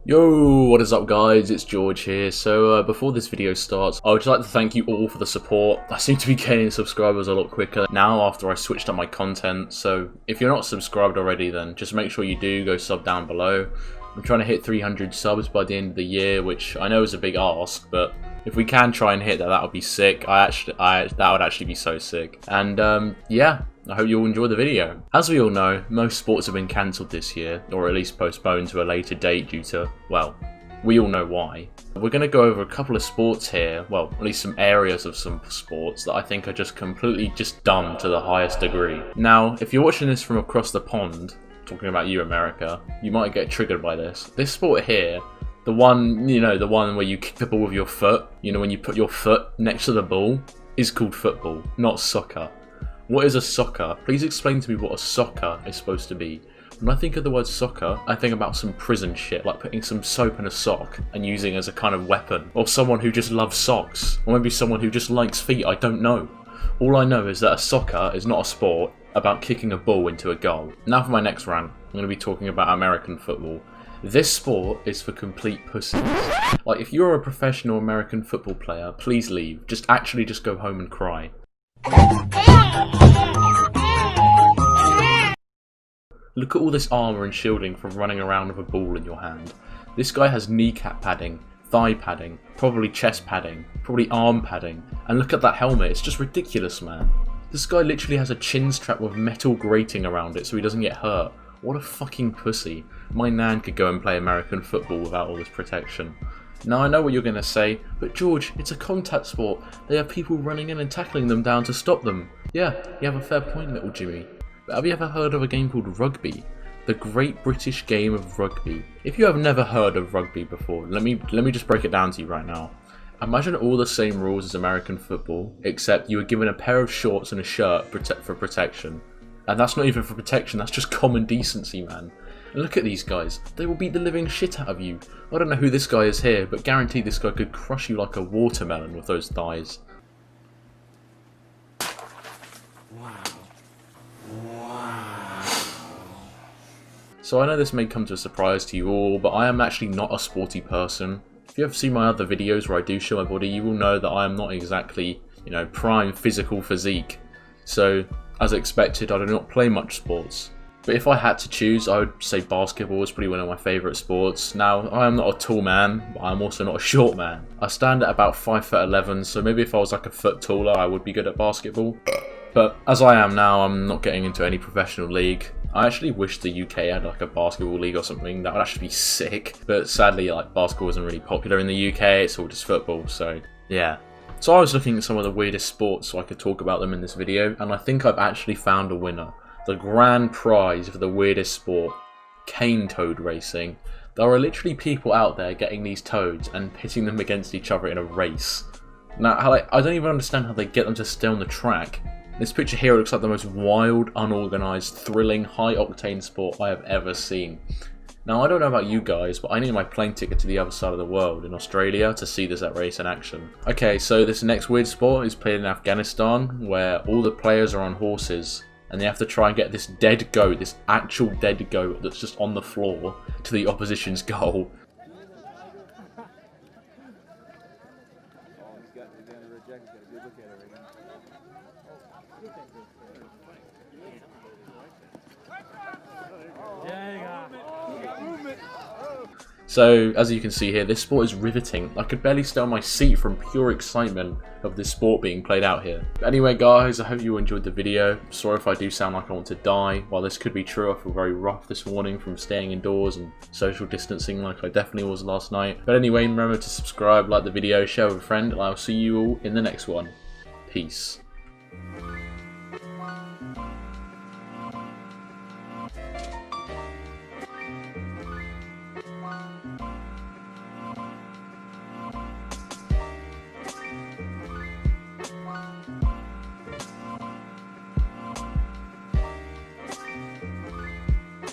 Yo, what is up guys, it's George here. So before this video starts, I would just like to thank you all for the support. I seem to be gaining subscribers a lot quicker now after I switched up my content, so if you're not subscribed already then just make sure you do go sub down below. I'm trying to hit 300 subs by the end of the year, which I know is a big ask, but if we can try and hit that, that would be sick. That would actually be so sick. And yeah, I hope you'll enjoy the video. As we all know, most sports have been cancelled this year, or at least postponed to a later date due to, well, we all know why. We're going to go over a couple of sports here, well, at least some areas of some sports that I think are just completely dumb to the highest degree. Now, if you're watching this from across the pond, talking about you America, you might get triggered by this. This sport here, the one where you kick the ball with your foot, when you put your foot next to the ball, is called football, not soccer. What is a soccer? Please explain to me what a soccer is supposed to be. When I think of the word soccer, I think about some prison shit, like putting some soap in a sock and using it as a kind of weapon. Or someone who just loves socks. Or maybe someone who just likes feet, I don't know. All I know is that a soccer is not a sport about kicking a ball into a goal. Now for my next rant, I'm going to be talking about American football. This sport is for complete pussies. Like, if you're a professional American football player, please leave. Just go home and cry. Look at all this armour and shielding from running around with a ball in your hand. This guy has kneecap padding, thigh padding, probably chest padding, probably arm padding, and look at that helmet, it's just ridiculous, man. This guy literally has a chin strap with metal grating around it so he doesn't get hurt. What a fucking pussy. My nan could go and play American football without all this protection. Now I know what you're going to say, but George, it's a contact sport. They have people running in and tackling them down to stop them. Yeah, you have a fair point, little Jimmy. But have you ever heard of a game called rugby? The Great British Game of Rugby. If you have never heard of rugby before, let me just break it down to you right now. Imagine all the same rules as American football, except you were given a pair of shorts and a shirt for protection. And that's not even for protection, that's just common decency, man. And look at these guys, they will beat the living shit out of you. I don't know who this guy is here, but guaranteed this guy could crush you like a watermelon with those thighs. So I know this may come to a surprise to you all, but I am actually not a sporty person. If you ever see my other videos where I do show my body, you will know that I am not exactly, prime physical physique. So, as expected, I do not play much sports. But if I had to choose, I would say basketball is probably one of my favourite sports. Now, I am not a tall man, but I am also not a short man. I stand at about 5'11", so maybe if I was like a foot taller, I would be good at basketball. But as I am now, I'm not getting into any professional league. I actually wish the UK had like a basketball league or something. That would actually be sick. But sadly, like, basketball isn't really popular in the UK. It's all just football, so yeah. So I was looking at some of the weirdest sports so I could talk about them in this video, and I think I've actually found a winner. The grand prize for the weirdest sport, cane toad racing. There are literally people out there getting these toads and pitting them against each other in a race. Now, I don't even understand how they get them to stay on the track. This picture here looks like the most wild, unorganised, thrilling, high-octane sport I have ever seen. Now, I don't know about you guys, but I need my plane ticket to the other side of the world, in Australia, to see this race in action. Okay, so this next weird sport is played in Afghanistan, where all the players are on horses, and they have to try and get this dead goat, this actual dead goat that's just on the floor, to the opposition's goal. So, as you can see here, this sport is riveting. I could barely stay on my seat from pure excitement of this sport being played out here. But anyway guys, I hope you enjoyed the video. Sorry if I do sound like I want to die. While this could be true, I feel very rough this morning from staying indoors and social distancing like I definitely was last night. But anyway, remember to subscribe, like the video, share with a friend, and I'll see you all in the next one. Peace.